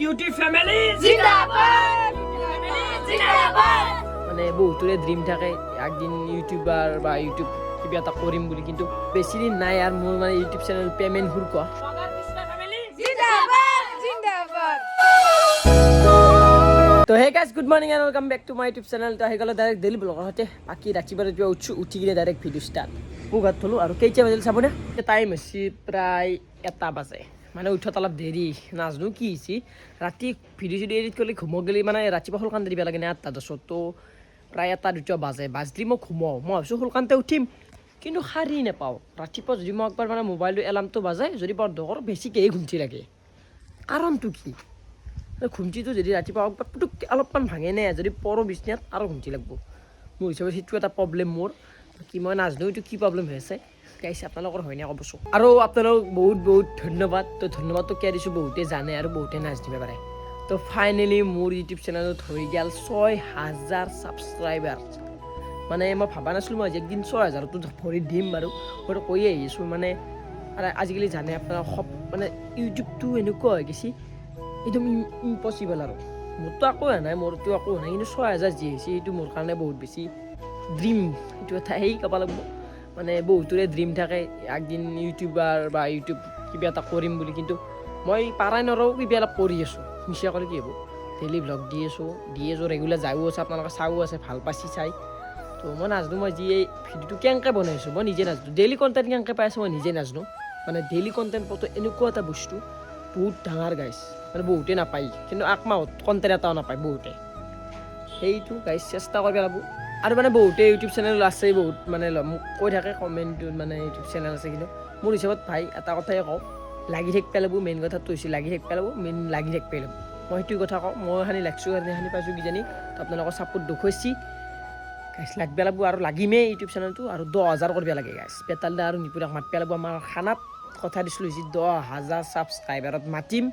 YouTube family জিন্দাবাদ জিন্দাবাদ মানে বহুতৰে ড্ৰিম থাকে একদিন ইউটিউবাৰ বা ইউটিউব কিবা এটা কৰিম বুলি কিন্তু বেছি দিন নাই আৰু মোৰ মানে ইউটিউব চেনেল পেমেন্ট হুৰক তো hey guys good morning and welcome back to my YouTube channel তো আহি গ'লে ডাইৰেক্ট ডেইলি ব্লগৰ সৈতে বাকী ৰাতিপুৱা উঠি কিনে ডাইৰেক্ট ভিডিঅ' ষ্টাৰ্ট মোক গাত থলোঁ আৰু কেইটা বাজিল চাবনে টাইম হৈছে প্ৰায় 1 বাজে মানে উঠত অলপ দেৰি নাজানো কি হৈছে ৰাতি ভিডিঅ' চিডিঅ' এডিট কৰিলে ঘুমক গ'লে মানে ৰাতিপুৱা সোনকালে দিব লাগে 8টা 10 তো প্ৰায় 1-2 বাজে বাজলি মই ঘুমাওঁ মই ভাবিছোঁ সোনকালে উঠিম কিন্তু সাৰি নাপাওঁ ৰাতিপুৱা যদি মই একবাৰ মানে মোবাইলটো এলাৰ্মটো বাজে যদি বন্ধ কৰোঁ বেছিকৈহে ঘুমটি লাগে কাৰণটো কি ঘুমটিটো যদি ৰাতিপুৱা একবাৰ পুটুককৈ অলপমান ভাঙে নে যদি পৰো বিচনাত আৰু ঘুমটি লাগব মোৰ হিচাপত সেইটো এটা প্ৰব্লেম মোৰ কি মই নাজানো এইটো কি প্ৰব্লেম হৈ আছে গাইছে আপোনালোকৰ হয়নে ক'বচোন আৰু আপোনালোক বহুত ধন্যবাদ তো ধন্যবাদটো কিয় দিছোঁ বহুতে জানে আৰু বহুতে নাজানিব পাৰে তো ফাইনেলি মোৰ ইউটিউব চেনেলত হৈ গ'ল 6000 ছাবস্ক্ৰাইবাৰ মানে মই ভাবা নাছিলোঁ মই একদিন 6000টো ভৰি দিম বাৰু মইতো কৈ আহিছোঁ মানে আৰু আজিকালি জানে আপোনাৰ মানে ইউটিউবটো এনেকুৱা হৈ গৈছে একদম ইম্পচিবল আৰু মোৰতো একো হোৱা নাই মোৰতো একো হোৱা নাই কিন্তু 6000 যি হৈছে সেইটো মোৰ কাৰণে বহুত বেছি ড্ৰিম সেইটো এটা সেই ক'ব লাগিব মানে বহুতৰে ড্ৰিম থাকে একদিন ইউটিউবাৰ বা ইউটিউব কিবা এটা কৰিম বুলি কিন্তু মই পাৰাই নৰওঁ কিবা অলপ কৰি আছোঁ মিছা কৰি কি হ'ব ডেইলি ব্লগ দি আছোঁ ৰেগুলাৰ যায়ো আছে আপোনালোকে চাও আছে ভাল পাইছি চাই তো মই নাজানো মই যি এই ভিডিঅ'টো কেনেকৈ বনাইছোঁ মই নিজে নাজানো ডেইলি কণ্টেণ্ট কেনেকৈ পাই আছোঁ মই নিজে নাজানো মানে ডেইলি কণ্টেণ্ট পোৱাটো এনেকুৱা এটা বস্তু বহুত ডাঙৰ গাইছ মানে বহুতে নাপায় কিন্তু একমাহত কণ্টেণ্ট এটাও নাপায় বহুতে সেইটো গাইছ চেষ্টা কৰিব লাগিব আৰু মানে বহুতে ইউটিউব চেনেল আছে বহুত মানে মোক কৈ থাকে কমেণ্টটোত মানে ইউটিউব চেনেল আছে কিন্তু মোৰ হিচাপত ভাই এটা কথাই কওঁ লাগি থাকিব লাগিব মেইন কথাটো হৈছে লাগি থাকিব লাগিব লাগি থাকিব লাগিব মই সেইটো কথা কওঁ মই খানি লাগছোঁ কাৰণে খানি পাইছোঁ কিজানি তো আপোনালোকৰ ছাপোৰ্ট দেখুৱাইছি গাইছ লাগব লাগিব আৰু লাগিমেই ইউটিউব চেনেলটো আৰু 10,000 কৰিব লাগে গাইছ পেটালদা আৰু নিপুৰাক মাতিব লাগিব আমাৰ খানাত কথা দিছিলোঁ যে 10,000 ছাবস্ক্ৰাইবাৰত মাতিম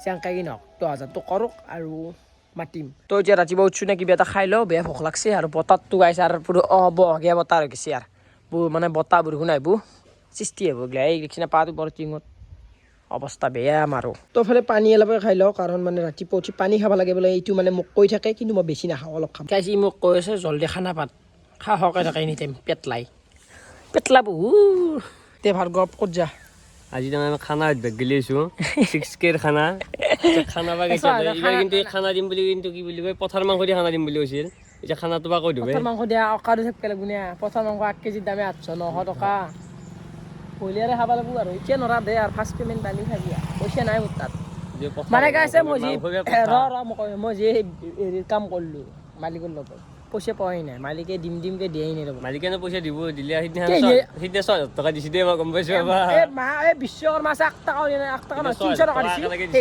যেনেকৈ কি নহওক 10,000টো কৰক আৰু মাতিম তো এতিয়া ৰাতিপুৱা উঠছোঁ নে কিবা এটা খাই লওঁ বেয়া ভোক লাগছে আৰু বতাহটো গাইছে আৰু পুৰো বহগীয়া বতাহ হৈ গৈছে আৰু মানে বতাহ বৰষুণ আহিব সৃষ্টি হ'ব গিলা এই নিচিনা পাত ওপৰত টিঙত অৱস্থা বেয়া আমাৰো তো ফালে পানী অলপে খাই লওঁ কাৰণ মানে ৰাতিপুৱা উঠি পানী খাব লাগে বোলে এইটো মানে মোক কৈ থাকে কিন্তু মই বেছি নাখাওঁ অলপ খাম গাইছে মোক কৈ আছে জলদি খানা পাত খাওঁকৈ থাকে এনি টাইম পেটলা বহু তে ভাত গপ ক'ত যা আজি তাৰমানে খানা গেলি আছোঁ 6Kৰ খানা খানা বা গৈছে কিন্তু খানা দিম বুলি কিন্তু কি বুলি কয় পথাৰ মাংস দি খানা দিম বুলি কৈছিল এতিয়া খানাটো বা কৈ দিব পথাৰ মাংস দিয়া অকাৰো থাকিব লাগিব নে পথাৰ মাংস 1 কেজিৰ দামে 800-900 টকা পহিলিয়াৰে খাব লাগিব আৰু এতিয়া নৰা দে আৰু ফাৰ্ষ্ট পে'মেণ্ট পালি খাবি পইচা নাই মোৰ তাত মানে গাইছে মই যি হেৰিৰ কাম কৰিলোঁ মালিকৰ লগত পইচা পোৱাই নাই মালিকে দিমকৈ দিয়াই নাই ৰ'ব মালিকে পইচা দিব দিলে সিদিনা 6,000 টকা দিছে দেই মই গম পাইছোঁ এই বিশ্বকৰ্মা আছে 1 টকা 300 টকা দিছে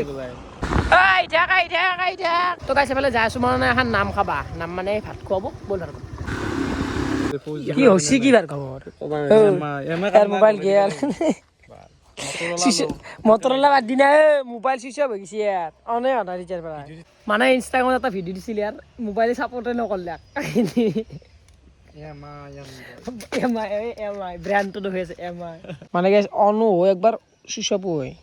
তো গাইছে ফালে যাই আছোঁ মানে এখন নাম খাবা নাম মানে ভাত খুৱাব ব'ল আৰু কি হৈছে কি বাৰ খবৰ মোবাইল গেল মটৰলা বাদ দি নাই মোবাইল চুইচ অফ হৈ গৈছে ইয়াৰ অনে অনা ৰিচাৰ্জ পৰা মানে ইনষ্টাগ্ৰামত এটা ভিডিঅ' দিছিল ইয়াৰ মোবাইলে ছাপৰ্টে নকৰিলে এমআই ব্ৰেণ্ডটো হৈ আছে এমআই মানে গাইছ অনো হয় একবাৰ চুইচ অফো হয়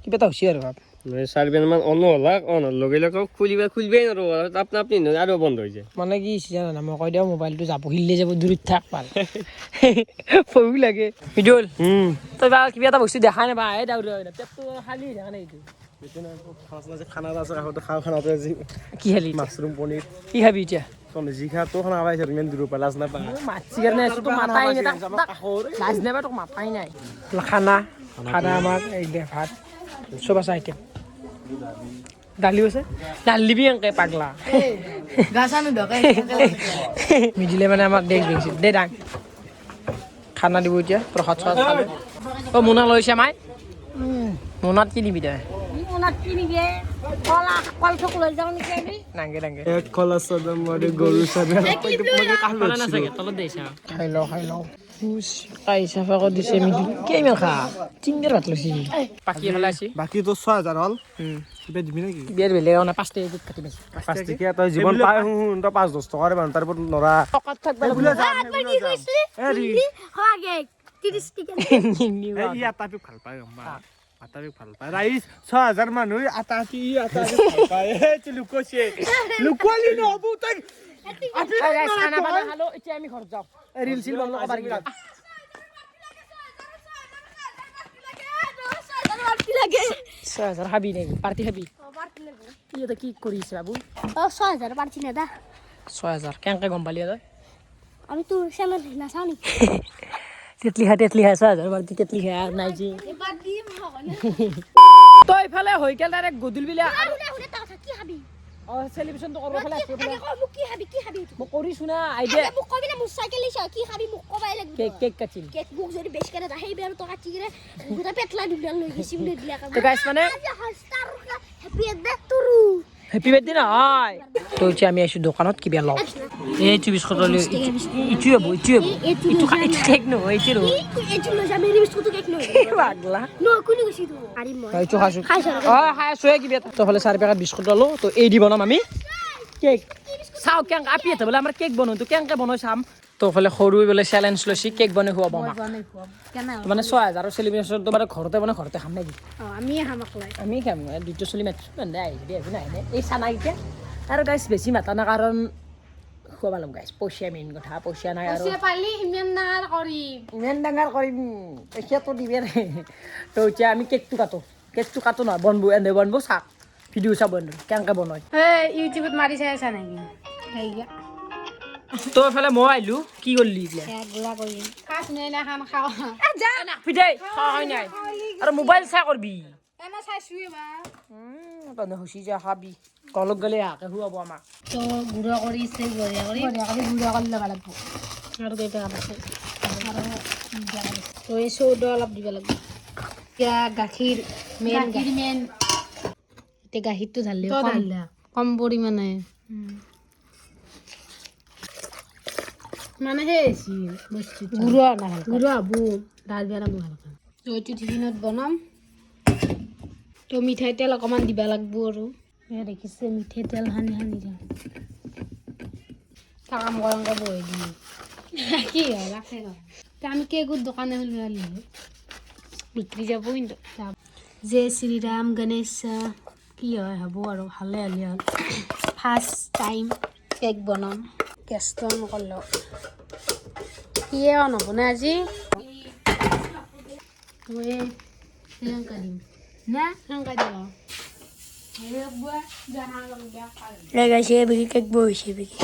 কিবা এটা হৈছে আৰু ভাব 4 মান অন হ'লাক অন লগে লগে খুলিবই নোৱাৰো আপনি আৰু বন্ধ হৈ যায় মানে কি জানা না মই কৈ দিওঁ মোবাইলটো যাব হিলে যাব দূৰত থাক পাল ভয়ো লাগে ভিডিঅ'ল তই বা কিবা এটা বস্তু দেখা নাই বা এই দাউৰ পেটটো খালী দেখা নাই এইটো খানা আছে কাষতে খানাটো আজি কি খালি মাছৰুম পনীৰ কি খাবি এতিয়া যি খা তো খানা পাইছে ইমান দূৰৰ পৰা লাজ নাপায় মাছি কাৰণে আছোঁ তোক মাতাই নাই লাজ নাপায় তোক মাতাই নাই খানা আমাৰ এই ভাত চব আছে আইটেম দালি আছে দালি দিবি এনেকে পাগলা মিডিলে মানে আমাক দেখ দেখিছিল দে দাং খানা দিব এতিয়া প্ৰসাদ চসাদ খালে অ মোনা লৈছে মাই মোনাত কি দিবি তই খাই লওঁ চাফা কৰি দিছে কেইমান খা তিনিবাৰ ভাত লৈছি বাকী খালাইছি বাকী তো 6,000 হ'ল কিবা দিবি নেকি বিয়াৰ বেলেগ না 5 টকা কাটি পাইছো 5 টকা তই জীৱন পাই শুন তই 5-10 টকাৰ বান তাৰ ওপৰত নৰা টকাত থাকবা ইয়াত তাপি ভাল পাই গম আটা বেগ ভাল পায় ৰাইজ 6000 মানুহ আটা ভাল পায় লুকছে লুকলি নহব তাই খানা পানা খালো এতিয়া আমি ঘৰত যাওঁ ৰিল চিল বনাব পাৰি 6000 খাবি নেকি পাৰ্টি খাবি ইহঁতে কি কৰিছে বাবু 6000 পারছি না দা 6000 কেনেকে গম পালি তই আমি তো চ্যানেল নাচাও নি তেতলি খাই 6000 পাৰ্টি তেতলি খাই নাই যি এবাৰ দিম হগলে তই ইফালে হৈ গেল ডাইৰেক্ট গধুল বিলা আৰে হুনে তা কি খাবি সেলিব্ৰেশন তো কৰব ফেলে আসছে ফেলে মুক কি খাবি মই কৰিছো না আইডিয়া মুক কবি না মোটরসাইকেল লিছ কি খাবি মুক কবাই লাগবে কেক কাটিম কেক বুক যদি বেশ করে দা হেই বের তো কাটি গরে গুটা পেটলা দুলাল লই গেছি বলে দিলা তো গাইস মানে হাস্টার হ্যাপি বার্থডে তুরু হ্যাপি বার্থডে না হয় তো হচ্ছে আমি আইছো দোকানত কি বেয়া লও এই 24 কত লই ইচু হবো ইটু কেক নো ইচু রো এই জন্য যাবে বিস্কুট কেক নই পাগলা নো কোনি গছি তো আরি মই ইচু খাসু খাইছো কি বেয়া তো হলে 4 প্যাকেট বিস্কুট ললো তো এই দি বনাম আমি কেক চাও কেং আপি এটা বলে আমার কেক বনো তো কেংকে বনাই চাম তো ফলে সৰু বলে চ্যালেঞ্জ লৈছি কেক বনাই খুৱাব আমাক মানে 6000 সেলিব্ৰেশন তো মানে ঘৰতে বনাই ঘৰতে খাম নেকি আমি হামাকলাই আমি খাম দুটো চলি মাছ মানে আহি দে নাই এই চানা কেইটা আৰু গাইছ বেছি মাতা না কাৰণ খুৱাব লাগব গাইছ পইচা মেইন কথা পইচা নাই আৰু পইচা পালি ইমান ডাঙৰ কৰিম ইমান ডাঙৰ কৰিম পইচাটো দিবে তো এতিয়া আমি কেকটো কাটো নহয় বনবো চাক ভিডিঅ' চাব কেনেকৈ বনায় ইউটিউবত মাৰি চাই আছা নেকি হেইয়া তো এফালে মই আহিলো কি কৰিলি গুলা কৰিম খাস নে না খাম খাও যা নাখবি দেই হয় নাই আৰু মোবাইল চাই কৰবি এনা চাইছুই বা তনে হুচি যা খাবি কলক গলে হাকে খুৱাব আমাক তো গুড়া কৰিছে গুড়া কৰি গুড়া কৰি লব লাগব আৰু কেইটা আছে তো এই চৌদ অলপ দিব লাগব এতিয়া গাখীৰ মেন এতিয়া গাখীৰটো ঢালি কম পৰিমাণে মানে হেছি বস্তু গুড়া না গুড়া বু ডাল বেলা ভালকে তো এইটো টিফিনত বনাম তো মিঠাই তেল অকমান দিবা লাগব আৰু এয়া দেখিছে মিঠাই তেল হানি যাম কাম গৰমকে বহি দিম কি হয় ৰাখে আমি কেকৰ দোকানে হলে বিক্ৰী যাব কিন্তু জয় শ্ৰীৰাম গণেশ কি হয় হ'ব আৰু ভালে হ'লে হ'ল ফাৰ্ষ্ট টাইম কেক বনাম গেছটো অন কৰিলোঁ কিয়ে অন হ'ব না আজি মই শ্ৰীলংকা দিম না শ্ৰীলংকা দিম Ragazzi, perché che voce perché?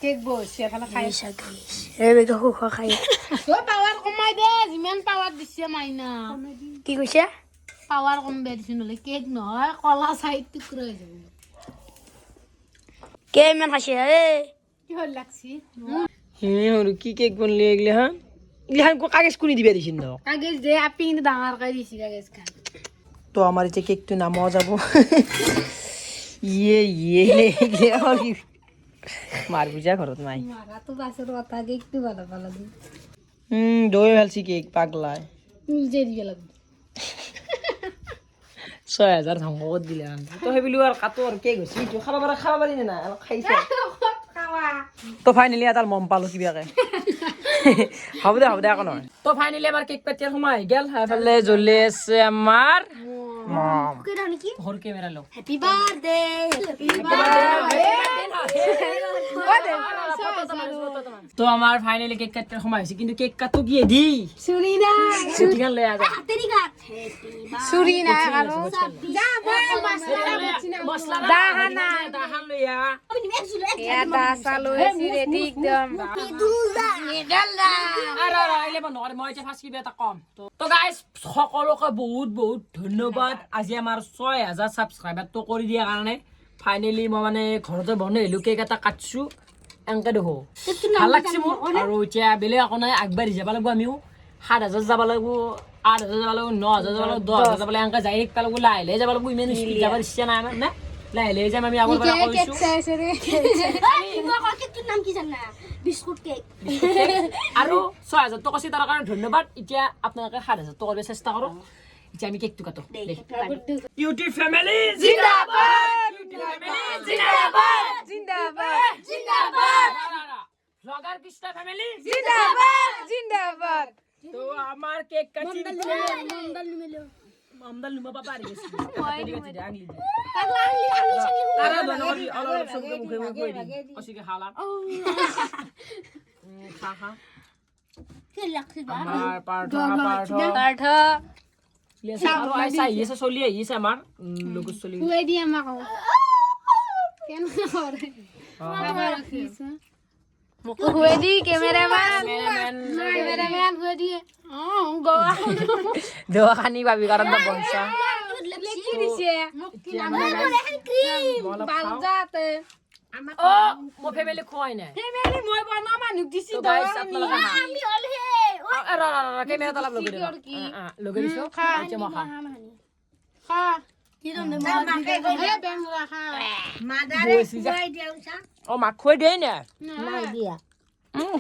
Cake বসে এফালে খাই Sa guys. Perché ho kaya. ও পাৱাৰ কমাই দে যিমান পাৱাৰ দিছে মাইনা Ki ko siya? পাৱাৰ কম দিছে নহ'লে কেক নহয় কলা চাইড টুকুৰা হৈ যাব Kaya man siya eh. কি হ'ল লাগছি সৰু কি কেক বনলি এগিলাখান কাগজ কোনি দিবে দিছিল ন কাগজ দে আপি কিন্তু ডাঙৰকৈ দিছি কাগজ খান তো আমাৰ এতিয়া কেকটো নামোৱা যাব মাৰ বুজা ঘৰত নাই মাৰাটো পাছত কথা কেকটো বনাব লাগিব দৈ ভালছি কেক পাগলাই নিজে দিব লাগিব 6000 ধ্বংস দিলে তো সেই বুলি আৰু কাটো আৰু কেক হৈছে এইটো খাব পাৰি নে নাই অলপ খাইছে তো ফাইনেলি এডাল মম পালো কিবাকে হ'ব দে একো নহয় তো ফাইনেলি আমাৰ কেক পেটিয়াৰ সময় আহি গেল এফালে জ্বলি আছে আমাৰ মম কেডা নেকি ঘৰ কেমেৰা লো হ্যাপি বাৰ্থডে হ্যাপি তো আমাৰ ফাইনেলি কেক কাটাৰ সময় হৈছে কিন্তু কেক কাটো কি দি সুৰি না ছুটিগান লৈ আগা হাতেৰি গাত সুৰি না আৰু যা বল মছলা দাহানা দাহান লৈ আ আমি নিমেক জুলে Ada salo si ready একদম দুলা নেডালা আৰু আইলে বন্ধ মই এতিয়া ফাৰ্ষ্ট কিবা এটা কম তো গাইস সকলোকে বহুত ধন্যবাদ আজি আমাৰ 6000 সাবস্ক্ৰাইবাৰ তো কৰি দিয়া কাৰণে ফাইনেলি মই মানে ঘৰতে বনাইলো কেক এটা কাটছো এংকে দেখো ভাল লাগছে মোৰ আৰু এতিয়া বেলেগ একো নাই আগবাঢ়ি যাব লাগিব আমিও 7000 যাব লাগিব 8000 যাব লাগিব 9000 যাব লাগিব 10000 যাব লাগিব এংকে যাই থাকিব লাগিব লাহে যাব লাগিব ইমান স্পীড যাবৰ ইচ্ছা নাই আমাৰ না লাহে যাম আমি আগৰ পৰা কৈছো কেকটোৰ নাম কি জানা বিস্কুট কেক আৰু 6000 টকা তাৰ কাৰণে ধন্যবাদ এতিয়া আপোনালোকে 7000 টকা কৰিব চেষ্টা কৰক এতিয়া আমি কেকটো কাটো ইউটিউব ফ্যামিলি জিন্দাবাদ ইউটিউব ফ্যামিলি জিন্দাবাদ ব্লগার কৃষ্ণ ফ্যামিলি জিন্দাবাদ তো আমার কেক কাটি মন্ডল নিমেলো আমদাল নুমা পাপা আৰি গৈছে আঙলি দি পাগলা আনলি আনলি চালি তাৰা দনগৰি অলপ চবকে মুখে মুখে কৈ দি অসিকে খালা খা খা কি লাগছে বা আমাৰ পাৰ্থ পাৰ্থ আৰু আইছা আহিছে চলি আহিছে আমাৰ লগত চলি খুৱাই দি আমাক কেনেকৈ কৰে বাবা ৰাখিছে মোক হুৱে দি কেমেৰামান কেমেৰামেন খুৱাই দিয়ে গোৱা দেৱা খানি পাবি কাৰণ তই বনছা লেখি দিছে মোক কি নাম বালজাতে অ মই ফেমিলি খোৱাই নাই ফেমিলি মই বনা মানুহ দিছি তো গাইস আপোনালোকে আমি হল হে কেমেৰা তালাপ লগাই দিওঁ লগাই দিছোঁ আচ্ছা মই খাম খা কি দন্দে হে বেংলা খা অ মাক খুৱাই দিয়ে নে নাই দিয়া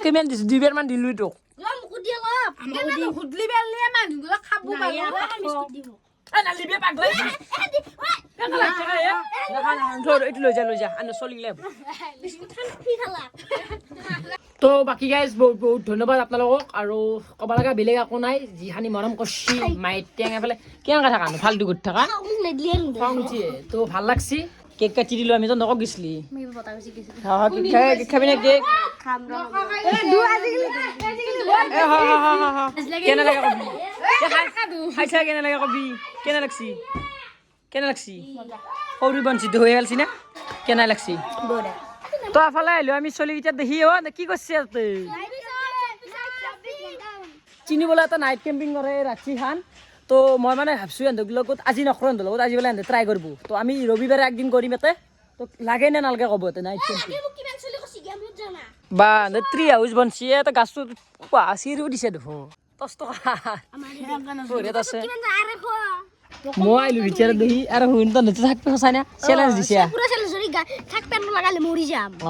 কিমান দিছোঁ 2 বাৰ মান দিলোঁ তোক মোক দি অলপ কেনেকৈ সুধলি বেলিয়ে মানুহবিলাক খাব পাৰিব নালিবি পাগল এইটো লৈ যা আনে চলি গ'লে তো বাকী গাইজ বহুত বহুত ধন্যবাদ আপোনালোকক আৰু ক'ব লগা বেলেগ একো নাই যিখানি মৰম কৰছি মাইত টেঙা পেলাই কেনেকৈ থাকা নো ফাল্টু কৰি থাকা খং উঠিয়ে তো ভাল লাগছি কেক কাটি দিলোঁ আমি নকক গেছলি কেক খাবি নে কেক কেনে লাগে কবি খাইছা কেনে লাগে কবি কেনে লাগছি সৰু বঞ্চিত হৈ আলছি না কেনে লাগছি তো এফালে আহিলোঁ আমি চলি এতিয়া দেখি কি কৰিছে ইয়াতে চিনিবলৈ এটা নাইট কেম্পিং কৰে ৰাতি খান তো মই মানে ভাবছোঁ এহেঁতৰ লগত আজি নকৰোঁ এহেঁতৰ লগত আজি বোলে এহেঁতে ট্ৰাই কৰিব তো আমি ৰবিবাৰে একদিন কৰিম ইয়াতে তো লাগে নে নালাগে ক'ব ইয়াতে নাইট কেম্পিং বা ট্ৰি হাউচ বনছি এটা গাছটো চিৰিও দিছে দেখোন 10 টকা বঢ়িয়াত আছে মই আহিলোঁ বিচাৰত দেখি আৰু শুন তই নতুন থাকবি সঁচাই না চেলেঞ্জ দিছে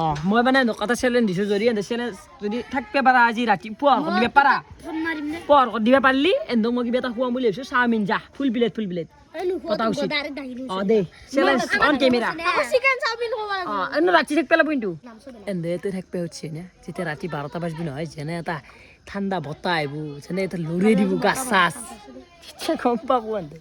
অঁ মই মানে এটা চেলেঞ্জ দিছোঁ যদি এহেঁতে চেলেঞ্জ যদি থাকিব পাৰা আজি ৰাতি পুৱাৰ কৰি দিব পাৰা পুৱাৰ কৰি দিব পাৰিলি এহেঁতক মই কিবা এটা খুৱাম বুলি ভাবিছোঁ চাওমিন যা ফুল প্লেট কথা উচিত অঁ দে চেলেঞ্জ অন কেমেৰা অঁ এনে ৰাতি থাকি পেলাব কিন্তু এহেঁতে থাকিব উঠিছে নে যেতিয়া ৰাতি 12টা বাজিব নহয় যেনে এটা ঠাণ্ডা বতাহ আহিব যেনে এটা লৰি দিব গাছ চাছ তেতিয়া গম পাব এহেঁতে